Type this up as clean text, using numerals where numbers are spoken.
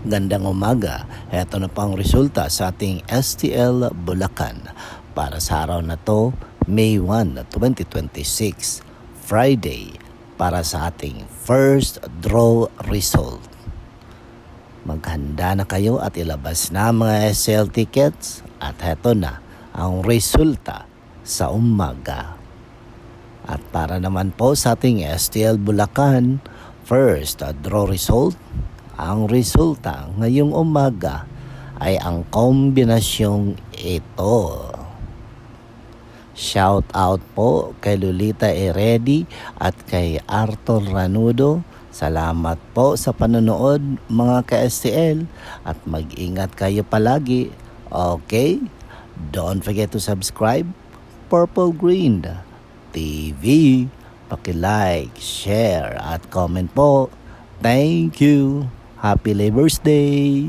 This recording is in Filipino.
Gandang umaga, heto na po ang resulta sa ating STL Bulacan para sa araw na to, May 1, 2026, Friday, para sa ating first draw result. Maghanda na kayo at ilabas na mga SL tickets at heto na ang resulta sa umaga. At para naman po sa ating STL Bulacan, first draw result, ang resulta ngayong umaga ay ang kombinasyong ito. Shout out po kay Lolita Eredi at kay Arthur Ranudo. Salamat po sa panonood mga ka-STL at mag-ingat kayo palagi. Okay? Don't forget to subscribe Purple Green TV. Paki-like, share at comment po. Thank you. Happy Labor's Day!